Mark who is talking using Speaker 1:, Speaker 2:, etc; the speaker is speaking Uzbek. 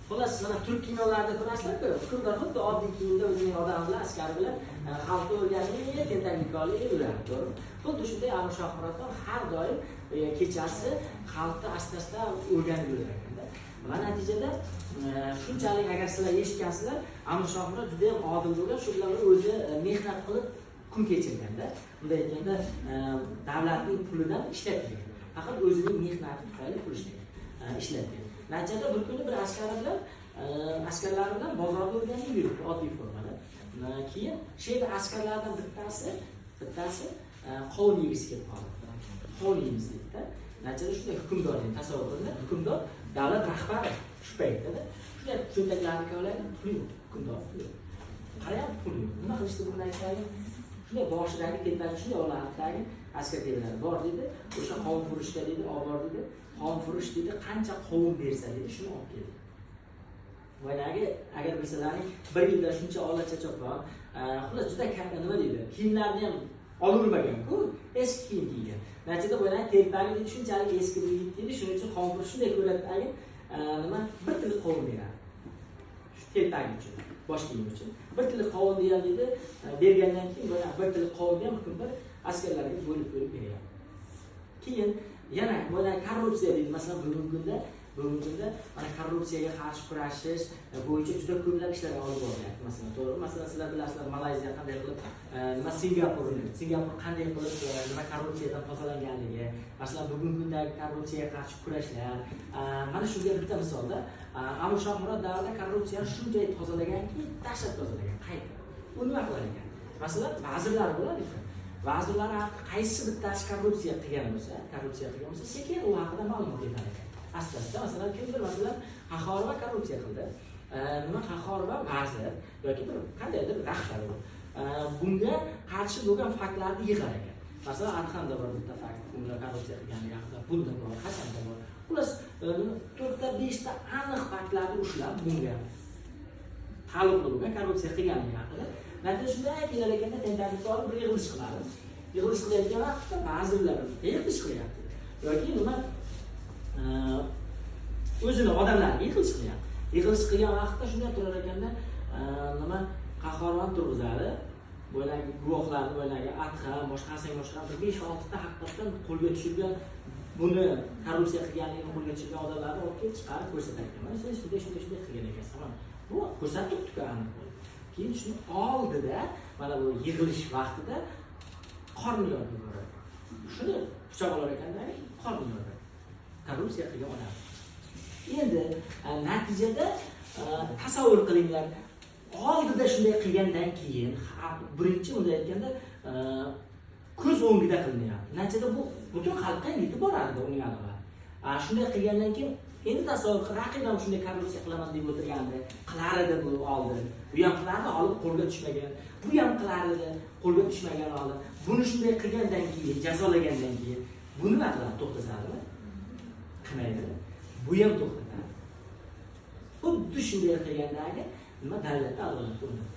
Speaker 1: Xullas, mana turk kinolarida ko'rasizlar-ku, hukmdor xuddi oddiy kiyimda o'zining odami bilan, askari bilan xalqni o'rganib, tentakliklarga yuradi, to'g'rimi? Xuddi shunday Amir Shoh Murotton har doim kechasi xalqni asta-asta o'rganib yurar ekanda. Va natijada shunchalik agar sizlar eshitgansizlar, Amir Shoh Murod juda ham odil bo'lgan, shu bilan o'zi mehnat qilib kun kechirganda, bunday aytganda davlatning pulidan ishlatgan. Faqat o'zining mehnati tufayli pul ishlatgan. Natijada bir kuni bir askarlar bilan bozorda o'rganib yuribdi, oddiy formada. Keyin shu yerda askarlardan bittasi qovun yegisi kelib qoldi. Qovun yeymiz dedi-da. Natijada shunday hukmdor deb tasavvur qiling, hukmdor davlat rahbari shu paytda shunday cho'ntaklarni kavlaydi, pul yo'q, hukmdor pul yo'q. Qarayam pul yo'q. Nima qilishdi bunday aytaylik? Shunday boshidagi tepasi shunday oladagi askarlar bor dedi. O'sha qovun furushga dedi, olib bor dedi. Qovun furush dedi, qancha qovun bersa dedi, shuni olib keldi. Voyagi agar bilsalaring, bir yilda shuncha olacha chopon, xullas juda katta nima deydi? Kiyimlarni ham olurmagan-ku, eski kiyim kiygan. Natijada voyagi tepagi dedi, shunchalik eski yigit dedi, shuning uchun qovun furush shunday ko'ratdagi nima bir tili qovun beradi. Shu tepagi uchun, bosh kiyim uchun. Bir tili qovun degan dedi, bergandan keyin bir tili qovun ham hukmdor askarlarga bo'lib bergan. Keyin yana mana korrupsiya deydi, masalan bugungi kunda mana korrupsiyaga qarshi kurashish bo'yicha juda ko'plab ishlar olib boryapti. Masalan, to'g'ri, masalan sizlar bilasizlar, Malayziya qanday qilib, nima Singapur qanday qilib nima korrupsiyadan tozalanganligi, masalan bugungi kundagi korrupsiyaga qarshi kurashlar, mana shunga bitta misolda Amir Shoh Murod davrida korrupsiyani shunday tozalaganki, dahshat tozalagan. Qayta. U nima qilar ekan? Masalan, vazirlar bo'ladi-ku. Vazirlar qaysi bittasi korrupsiya qilgan bo'lsa, sekin u haqida ma'lumot berar ekan. Asta-asta, masalan, kimdir masalan Qahhorova korrupsiya qildi. Nima Qahhorova vazir yoki bir qandaydir rahbar u. Bunga qarshi bo'lgan faktlarni yig'ar ekan. Masalan, Adhamda bor bitta fakt, bunga korrupsiya qilganligi haqida, bunda bor, Hasanda bor. Xullas, 4-5 ta aniq faktlarni ushlab bunga ta'alluqli bo'lgan korrupsiya qilganligi haqida. Natijada shunday kelar ekanda, tentaklikni olib bir yig'ilish qiladi. Yig'ilish qilayotgan vaqtda vazirlar yig'ilish qilyapti. Yoki nima o'zini odamlarga yig'ilish qilyapti. Yig'ilish qilgan vaqtda shunday turar ekanda, nima Qahhorvan turg'izadi. Bo'ylagi guvohlarni bo'ylagi Adham, boshqa 5-6 ta haqiqatdan qo'lga tushirgan, buni korrupsiya qilganligini qo'lga tushirgan odamlarni olib kelib chiqarib ko'rsatadi. Mana shunday qilgan ekansan. Bu ko'rsatib aniq bo'ldi. Keyin shuni oldida, mana bu yig'ilish vaqtida qorni yorib boradi. Shuni pichoq olar ekanda, qorni yoradi. Korrupsiya qilgan odam. Endi natijada tasavvur qilinglar, oldida shunday qilgandan keyin, birinchi bunday aytganda, ko'z o'ngida qilinyapti. Natijada bu butun xalqqa yetib boradi uning aniqlari. Shunday qilgandan keyin endi tasavvur qil, raqibam shunday korrupsiya qilaman deb o'tirganda, qilar edi bu oldin. Bu ham qilardi, olib qo'lga tushmagan. Bu ham qilar edi, qo'lga tushmagan oldin. Buni shunday qilgandan keyin, jazolagandan keyin, bu nima qiladi? To'xtatadimi? Qilmaydi. Bu ham to'xtatadi. Xuddi shunday qilgandagi nima davlatda adolat bo'lmaydi.